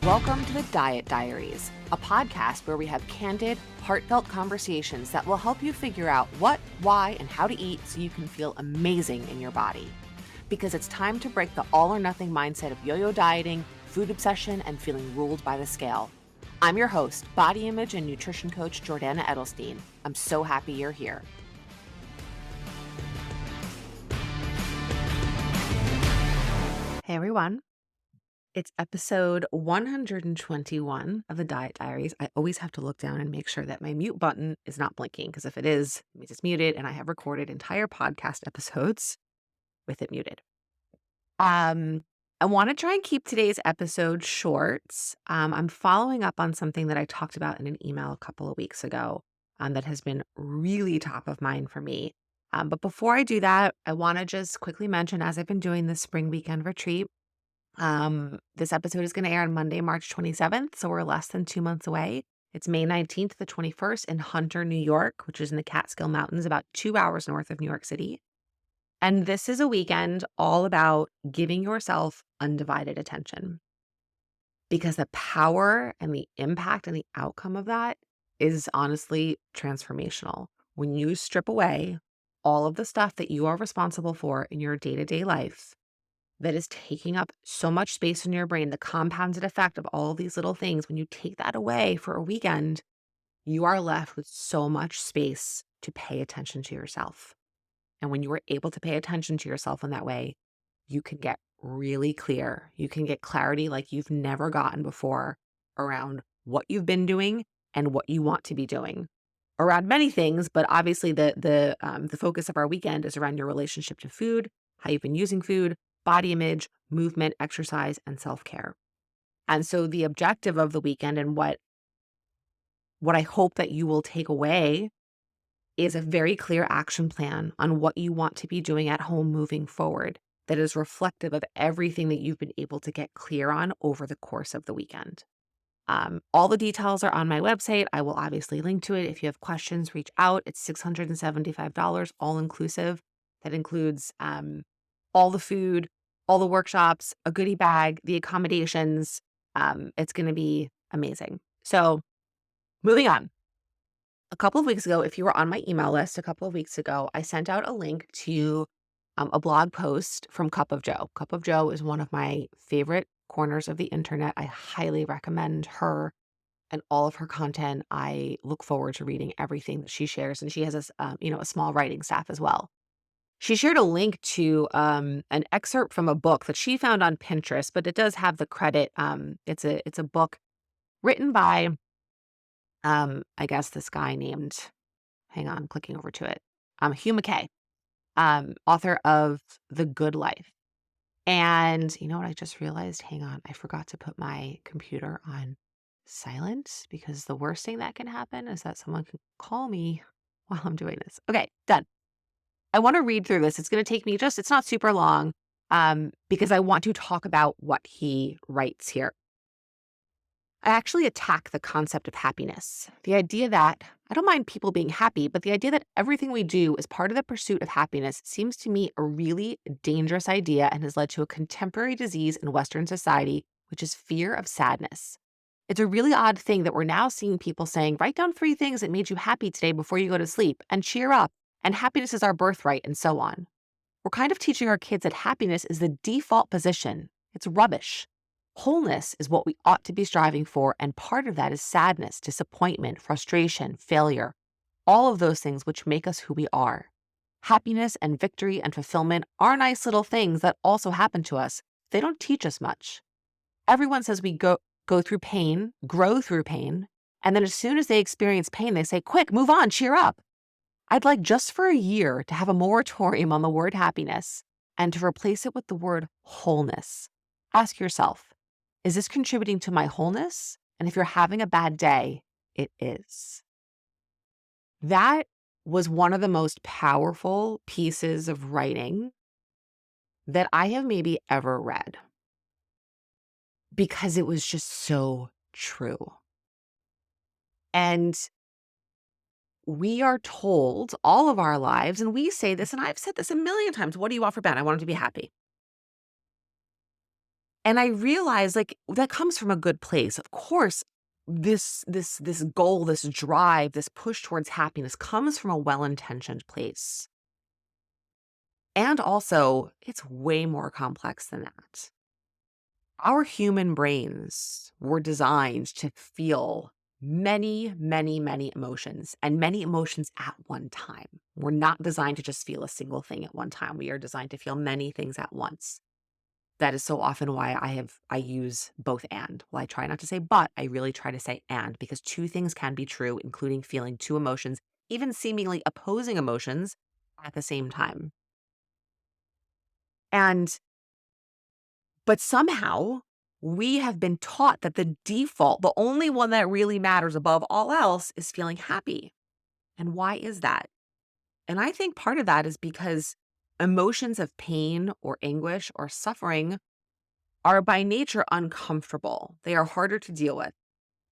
Welcome to the Diet Diaries, a podcast where we have candid, heartfelt conversations that will help you figure out what, why, and how to eat so you can feel amazing in your body. Because it's time to break the all or nothing mindset of yo-yo dieting, food obsession, and feeling ruled by the scale. I'm your host, body image and nutrition coach Jordana Edelstein. I'm so happy you're here. Hey everyone. It's episode 121 of the Diet Diaries. I always have to look down and make sure that my mute button is not blinking, because if it is, it means it's muted, and I have recorded entire podcast episodes with it muted. I want to try and keep today's episode short. I'm following up on something that I talked about in an email a couple of weeks ago that has been really top of mind for me. But before I do that, I want to just quickly mention, as I've been doing this spring weekend retreat, this episode is going to air on Monday, March 27th, so we're less than 2 months away. It's May 19th to the 21st in Hunter, New York, which is in the Catskill Mountains, about 2 hours north of New York City. And this is a weekend all about giving yourself undivided attention, because the power and the impact and the outcome of that is honestly transformational. When you strip away all of the stuff that you are responsible for in your day-to-day life that is taking up so much space in your brain, the compounded effect of all of these little things, when you take that away for a weekend, you are left with so much space to pay attention to yourself. And when you are able to pay attention to yourself in that way, you can get really clear. You can get clarity like you've never gotten before around what you've been doing and what you want to be doing around many things. But obviously the focus of our weekend is around your relationship to food, how you've been using food, body image, movement, exercise, and self-care. And so the objective of the weekend, and what I hope that you will take away, is a very clear action plan on what you want to be doing at home moving forward that is reflective of everything that you've been able to get clear on over the course of the weekend. All the details are on my website. I will obviously link to it. If you have questions, reach out. It's $675, all inclusive. That includes all the food, all the workshops, a goodie bag, the accommodations. It's going to be amazing. So moving on. A couple of weeks ago, if you were on my email list a couple of weeks ago, I sent out a link to a blog post from Cup of Joe. Cup of Joe is one of my favorite corners of the internet. I highly recommend her and all of her content. I look forward to reading everything that she shares, and she has a small writing staff as well. She shared a link to an excerpt from a book that she found on Pinterest, but it does have the credit. It's a book written by I guess this guy named, hang on, I'm clicking over to it, Hugh McKay, author of The Good Life. And you know what I just realized? Hang on, I forgot to put my computer on silent, because the worst thing that can happen is that someone can call me while I'm doing this. Okay, done. I want to read through this. It's going to take me it's not super long, because I want to talk about what he writes here. I actually attack the concept of happiness. The idea that I don't mind people being happy, but the idea that everything we do is part of the pursuit of happiness seems to me a really dangerous idea, and has led to a contemporary disease in Western society, which is fear of sadness. It's a really odd thing that we're now seeing people saying, write down 3 things that made you happy today before you go to sleep, and cheer up, and happiness is our birthright, and so on. We're kind of teaching our kids that happiness is the default position. It's rubbish. Wholeness is what we ought to be striving for, and part of that is sadness, disappointment, frustration, failure, all of those things which make us who we are. Happiness and victory and fulfillment are nice little things that also happen to us. They don't teach us much. Everyone says we go through pain, grow through pain, and then as soon as they experience pain, they say, quick, move on, cheer up. I'd like just for a year to have a moratorium on the word happiness and to replace it with the word wholeness. Ask yourself, is this contributing to my wholeness? And if you're having a bad day, it is. That was one of the most powerful pieces of writing that I have maybe ever read, because it was just so true. And we are told all of our lives, and we say this, and I've said this a million times, what do you want for Ben? I want him to be happy. And I realized, like, that comes from a good place. Of course, this goal, this drive, this push towards happiness comes from a well-intentioned place. And also, it's way more complex than that. Our human brains were designed to feel many, many, many emotions and many emotions at one time. We're not designed to just feel a single thing at one time. We are designed to feel many things at once. That is so often why I use both and. Well, I try not to say but, I really try to say and, because two things can be true, including feeling two emotions, even seemingly opposing emotions at the same time. And but somehow we have been taught that the default, the only one that really matters above all else, is feeling happy. And why is that? And I think part of that is because emotions of pain or anguish or suffering are by nature uncomfortable. They are harder to deal with.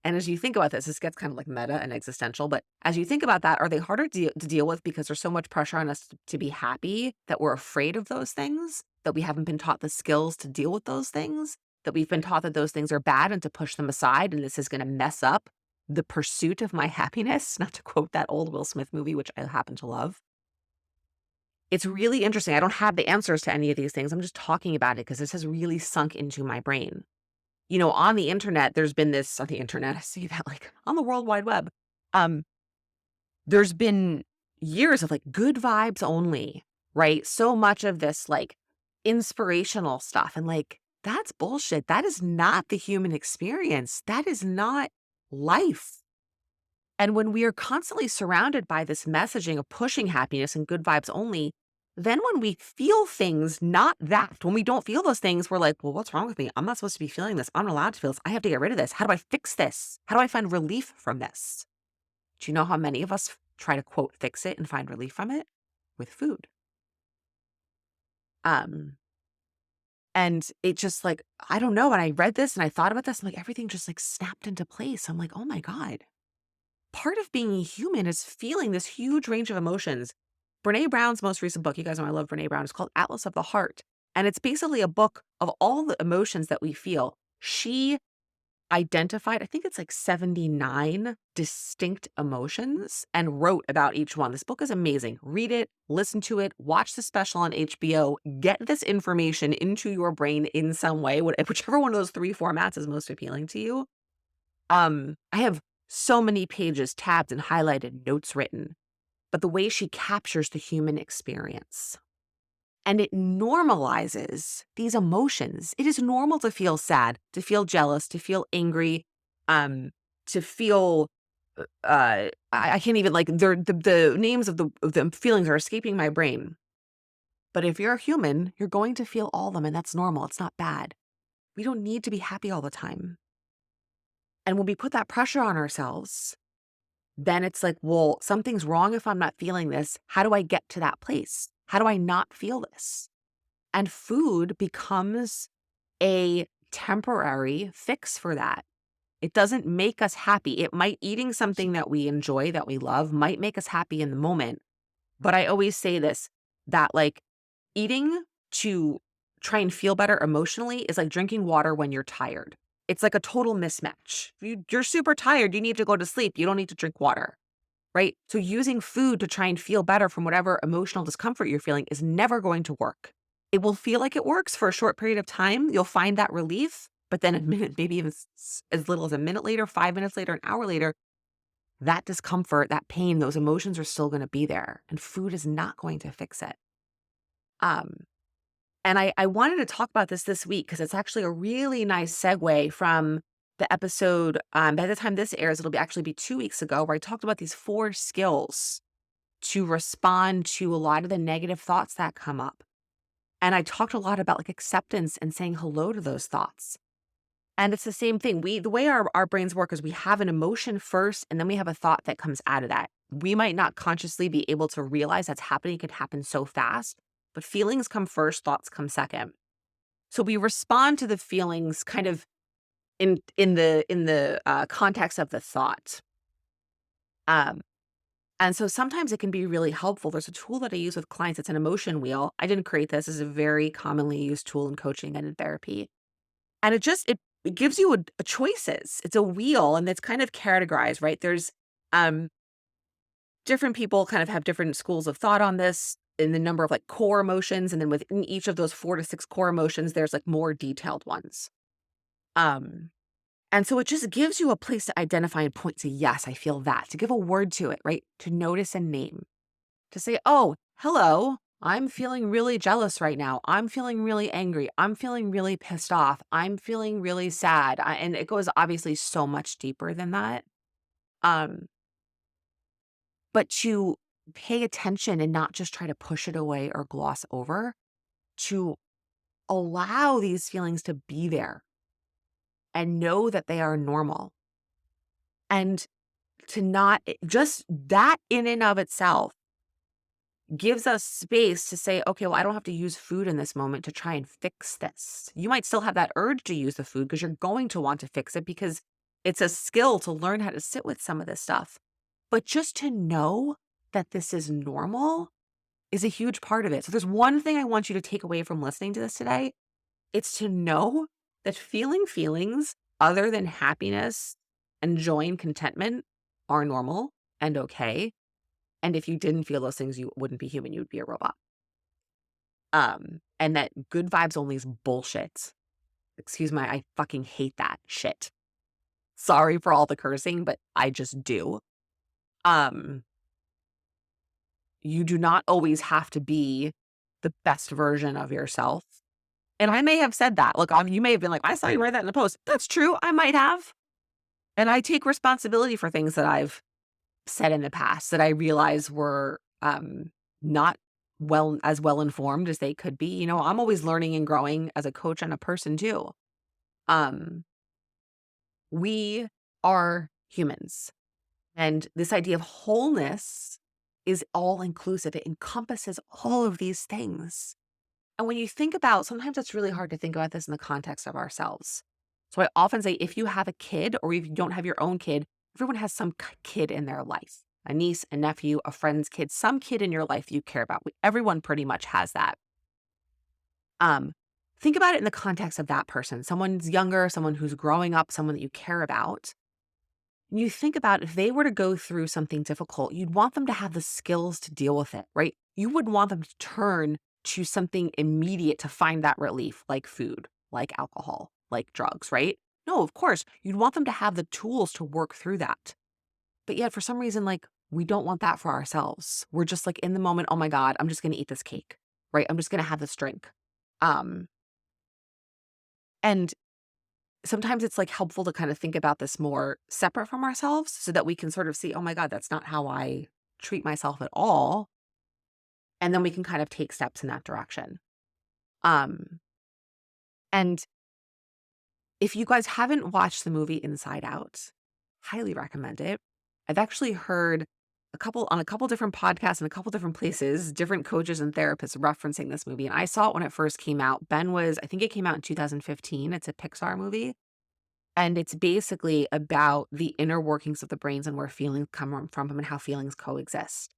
And as you think about this gets kind of like meta and existential, but as you think about that, are they harder to deal with because there's so much pressure on us to be happy that we're afraid of those things, that we haven't been taught the skills to deal with those things, that we've been taught that those things are bad and to push them aside, and this is going to mess up the pursuit of my happiness, not to quote that old Will Smith movie, which I happen to love. It's really interesting. I don't have the answers to any of these things. I'm just talking about it because this has really sunk into my brain. On the internet, there's been this on the internet, I see that like on the World Wide Web. Um, there's been years of like good vibes only, right? So much of this like inspirational stuff. And like, that's bullshit. That is not the human experience. That is not life. And when we are constantly surrounded by this messaging of pushing happiness and good vibes only, then when we feel things not that, when we don't feel those things, we're like, well, what's wrong with me? I'm not supposed to be feeling this. I'm not allowed to feel this. I have to get rid of this. How do I fix this? How do I find relief from this? Do you know how many of us try to quote fix it and find relief from it? With food. Um, and it just like, I don't know. When I read this and I thought about this, I'm like, everything just like snapped into place. I'm like, oh my God. Part of being a human is feeling this huge range of emotions. Brene Brown's most recent book, you guys know I love Brene Brown, is called Atlas of the Heart. And it's basically a book of all the emotions that we feel. She identified, I think it's like 79 distinct emotions and wrote about each one. This book is amazing. Read it, listen to it, watch the special on HBO, get this information into your brain in some way, whichever one of those three formats is most appealing to you. I have so many pages tabbed and highlighted, notes written, but the way she captures the human experience. And it normalizes these emotions. It is normal to feel sad, to feel jealous, to feel angry, to feel I can't even like the names of the feelings are escaping my brain. But if you're a human, you're going to feel all of them, and that's normal. It's not bad. We don't need to be happy all the time. And when we put that pressure on ourselves, then it's like, well, something's wrong if I'm not feeling this. How do I get to that place? How do I not feel this? And food becomes a temporary fix for that. It doesn't make us happy. It might, eating something that we enjoy, that we love, might make us happy in the moment. But I always say this, that like eating to try and feel better emotionally is like drinking water when you're tired. It's like a total mismatch. You're super tired. You need to go to sleep. You don't need to drink water, right? So using food to try and feel better from whatever emotional discomfort you're feeling is never going to work. It will feel like it works for a short period of time. You'll find that relief, but then a minute, maybe even as little as a minute later, 5 minutes later, an hour later, that discomfort, that pain, those emotions are still going to be there, and food is not going to fix it. Um, and I wanted to talk about this week because it's actually a really nice segue from the episode. By the time this airs, it'll actually be 2 weeks ago, where I talked about these 4 skills to respond to a lot of the negative thoughts that come up. And I talked a lot about like acceptance and saying hello to those thoughts. And it's the same thing. The way our brains work is we have an emotion first, and then we have a thought that comes out of that. We might not consciously be able to realize that's happening. It could happen so fast, but feelings come first, thoughts come second. So we respond to the feelings kind of in the context of the thought. Um, and so sometimes it can be really helpful. There's a tool that I use with clients. It's an emotion wheel. I didn't create this. It's a very commonly used tool in coaching and in therapy. And it gives you a choices. It's a wheel and it's kind of categorized, right? There's um different people kind of have different schools of thought on this in the number of like core emotions. And then within each of those 4 to 6 core emotions, there's like more detailed ones. Um, and so it just gives you a place to identify and point to, yes, I feel that, to give a word to it, right? To notice and name, to say, oh, hello, I'm feeling really jealous right now. I'm feeling really angry. I'm feeling really pissed off. I'm feeling really sad. And it goes obviously so much deeper than that. Um, but to pay attention and not just try to push it away or gloss over, to allow these feelings to be there and know that they are normal. And to not just that in and of itself gives us space to say, okay, well, I don't have to use food in this moment to try and fix this. You might still have that urge to use the food because you're going to want to fix it because it's a skill to learn how to sit with some of this stuff. But just to know that this is normal is a huge part of it. So there's one thing I want you to take away from listening to this today. It's to know that feeling feelings other than happiness and joy and contentment are normal and okay. And if you didn't feel those things, you wouldn't be human, you would be a robot. And that good vibes only is bullshit. Excuse my, I fucking hate that shit. Sorry for all the cursing, but I just do. Um, you do not always have to be the best version of yourself. And I may have said that. Look, you may have been like, I saw you write that in a post. That's true. I might have. And I take responsibility for things that I've said in the past that I realize were not well informed as they could be. You know, I'm always learning and growing as a coach and a person too. Um, we are humans. And this idea of wholeness is all inclusive. It encompasses all of these things. And when you think about, sometimes it's really hard to think about this in the context of ourselves. So I often say, if you have a kid or if you don't have your own kid, everyone has some kid in their life, a niece, a nephew, a friend's kid, some kid in your life you care about. Everyone pretty much has that. Um, think about it in the context of that person, someone's younger, someone who's growing up, someone that you care about. You think about if they were to go through something difficult, you'd want them to have the skills to deal with it, right? You wouldn't want them to turn to something immediate to find that relief, like food, like alcohol, like drugs, right? No, of course, you'd want them to have the tools to work through that. But yet, for some reason, like, we don't want that for ourselves. We're just like in the moment, oh my God, I'm just going to eat this cake, right? I'm just going to have this drink. Um, and sometimes it's like helpful to kind of think about this more separate from ourselves so that we can sort of see, oh my God, that's not how I treat myself at all. And then we can kind of take steps in that direction. Um, and if you guys haven't watched the movie Inside Out, highly recommend it. I've actually heard on a couple different podcasts and a couple different places, different coaches and therapists referencing this movie. And I saw it when it first came out. I think it came out in 2015. It's a Pixar movie. And it's basically about the inner workings of the brains and where feelings come from them and how feelings coexist.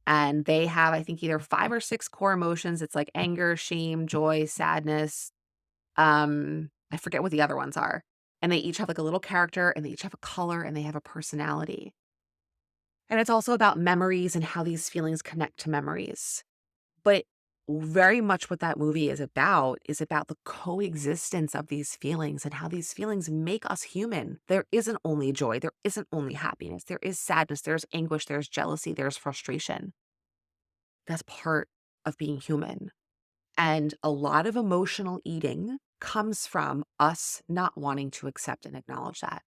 And they have, I think, either 5 or 6 core emotions. It's like anger, shame, joy, sadness. I forget what the other ones are. And they each have like a little character and they each have a color and they have a personality. And it's also about memories and how these feelings connect to memories. But very much what that movie is about the coexistence of these feelings and how these feelings make us human. There isn't only joy, there isn't only happiness, there is sadness, there's anguish, there's jealousy, there's frustration. That's part of being human. And a lot of emotional eating comes from us not wanting to accept and acknowledge that.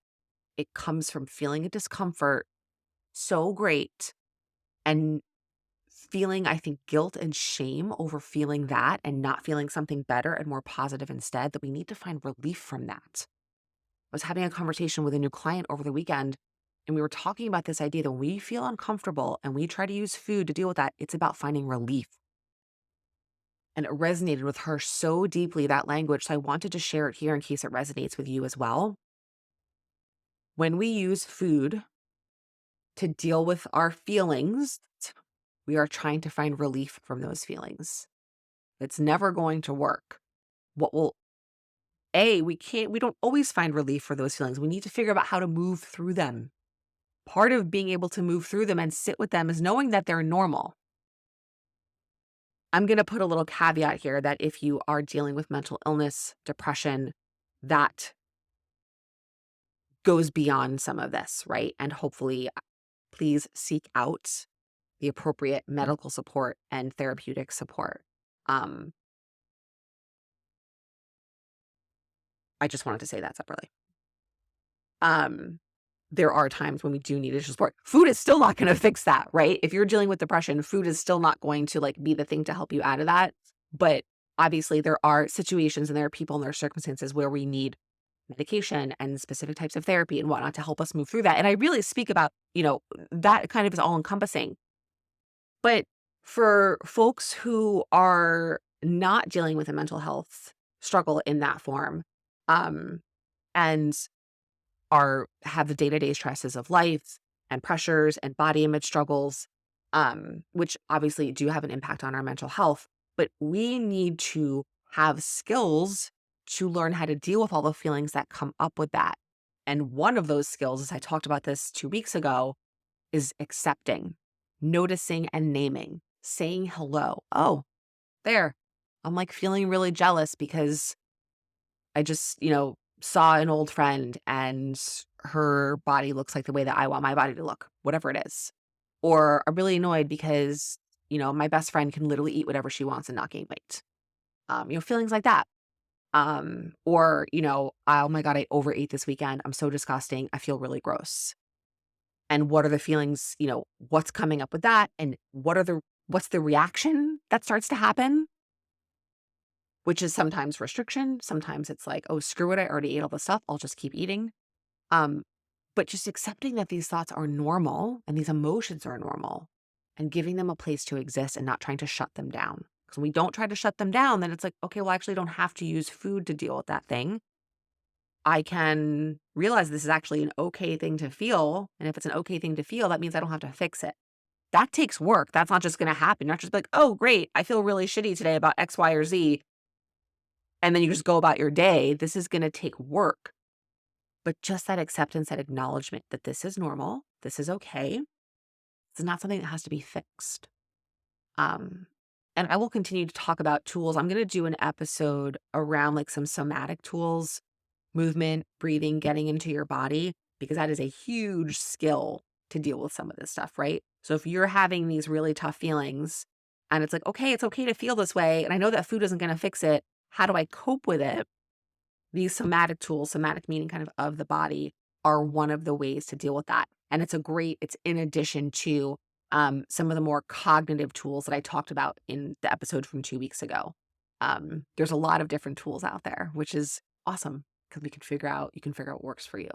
It comes from feeling a discomfort so great and feeling, I think, guilt and shame over feeling that and not feeling something better and more positive instead, that we need to find relief from that. I was having a conversation with a new client over the weekend, and we were talking about this idea that when we feel uncomfortable and we try to use food to deal with that, it's about finding relief. And it resonated with her so deeply, that language. So I wanted to share it here in case it resonates with you as well. When we use food to deal with our feelings, we are trying to find relief from those feelings. It's never going to work. What will we don't always find relief for those feelings. We need to figure out how to move through them. Part of being able to move through them and sit with them is knowing that they're normal. I'm going to put a little caveat here that if you are dealing with mental illness, depression, that goes beyond some of this, right? And hopefully, please seek out the appropriate medical support and therapeutic support. Um, I just wanted to say that separately. There are times when we do need additional support. Food is still not going to fix that, right? If you're dealing with depression, food is still not going to be the thing to help you out of that. But obviously there are situations and there are people and there are circumstances where we need medication and specific types of therapy and whatnot to help us move through that. And I really speak about, that kind of is all encompassing. But for folks who are not dealing with a mental health struggle in that form, and have the day-to-day stresses of life and pressures and body image struggles, which obviously do have an impact on our mental health, but we need to have skills to learn how to deal with all the feelings that come up with that. And one of those skills, as I talked about this 2 weeks ago, is accepting, noticing and naming, saying hello. Oh, there. I'm feeling really jealous because I just, saw an old friend and her body looks like the way that I want my body to look, whatever it is. Or I'm really annoyed because, my best friend can literally eat whatever she wants and not gain weight. Feelings like that. Or, oh my God, I overate this weekend. I'm so disgusting. I feel really gross. And what are the feelings, what's coming up with that? And what's the reaction that starts to happen? Which is sometimes restriction. Sometimes it's oh, screw it. I already ate all the stuff. I'll just keep eating. But just accepting that these thoughts are normal and these emotions are normal and giving them a place to exist and not trying to shut them down. Because when we don't try to shut them down, then it's okay, well, I actually don't have to use food to deal with that thing. I can realize this is actually an okay thing to feel. And if it's an okay thing to feel, that means I don't have to fix it. That takes work. That's not just going to happen. You're not just oh, great, I feel really shitty today about X, Y, or Z. And then you just go about your day. This is going to take work. But just that acceptance, that acknowledgement that this is normal, this is okay. This is not something that has to be fixed. And I will continue to talk about tools. I'm going to do an episode around some somatic tools, movement, breathing, getting into your body, because that is a huge skill to deal with some of this stuff, right? So if you're having these really tough feelings and it's okay, it's okay to feel this way, and I know that food isn't going to fix it, how do I cope with it? These somatic tools, somatic meaning kind of the body, are one of the ways to deal with that. And it's in addition to some of the more cognitive tools that I talked about in the episode from 2 weeks ago. There's a lot of different tools out there, which is awesome because you can figure out what works for you.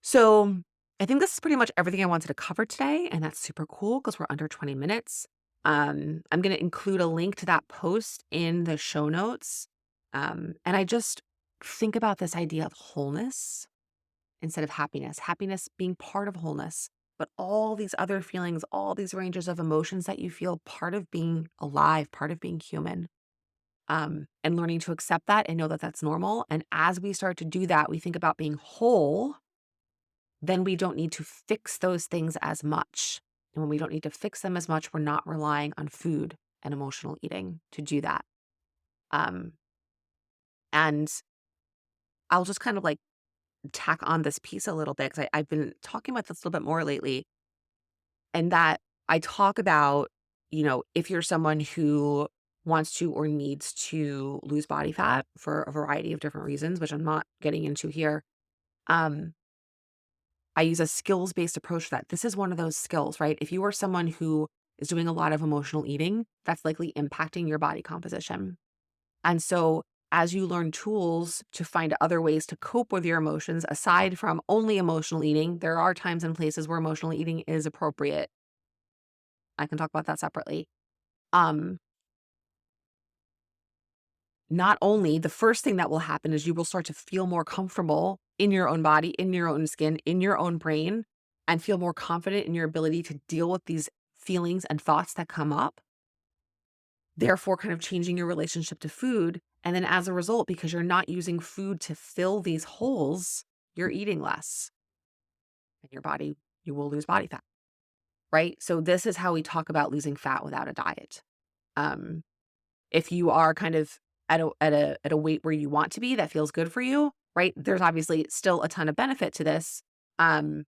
So I think this is pretty much everything I wanted to cover today. And that's super cool because we're under 20 minutes. I'm going to include a link to that post in the show notes. And I just think about this idea of wholeness instead of happiness, happiness being part of wholeness, but all these other feelings, all these ranges of emotions that you feel, part of being alive, part of being human, and learning to accept that and know that that's normal. And as we start to do that, we think about being whole, then we don't need to fix those things as much. And when we don't need to fix them as much, we're not relying on food and emotional eating to do that. And I'll just kind of tack on this piece a little bit because I've been talking about this a little bit more lately. And that I talk about, if you're someone who wants to or needs to lose body fat for a variety of different reasons, which I'm not getting into here, I use a skills-based approach to that. This is one of those skills, right? If you are someone who is doing a lot of emotional eating, that's likely impacting your body composition. And so as you learn tools to find other ways to cope with your emotions, aside from only emotional eating, there are times and places where emotional eating is appropriate. I can talk about that separately. Not only the first thing that will happen is you will start to feel more comfortable in your own body, in your own skin, in your own brain, and feel more confident in your ability to deal with these feelings and thoughts that come up. Therefore, kind of changing your relationship to food And then as a result, because you're not using food to fill these holes, you're eating less. And your body, you will lose body fat, right? So this is how we talk about losing fat without a diet. Um, if you are kind of at a weight where you want to be that feels good for you, right? There's obviously still a ton of benefit to this. Um,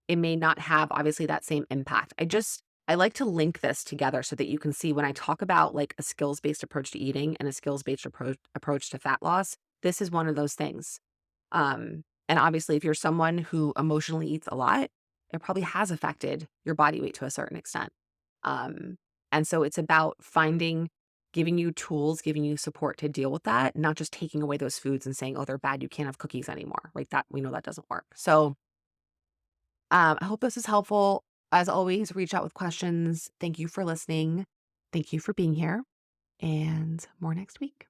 it may not have obviously that same impact. I like to link this together so that you can see when I talk about like a skills-based approach to eating and a skills-based approach to fat loss, this is one of those things. And obviously, if you're someone who emotionally eats a lot, it probably has affected your body weight to a certain extent. Um, and so it's about giving you tools, giving you support to deal with that, not just taking away those foods and saying, oh, they're bad. You can't have cookies anymore. Right. That we know that doesn't work. So I hope this is helpful. As always, reach out with questions. Thank you for listening. Thank you for being here, and more next week.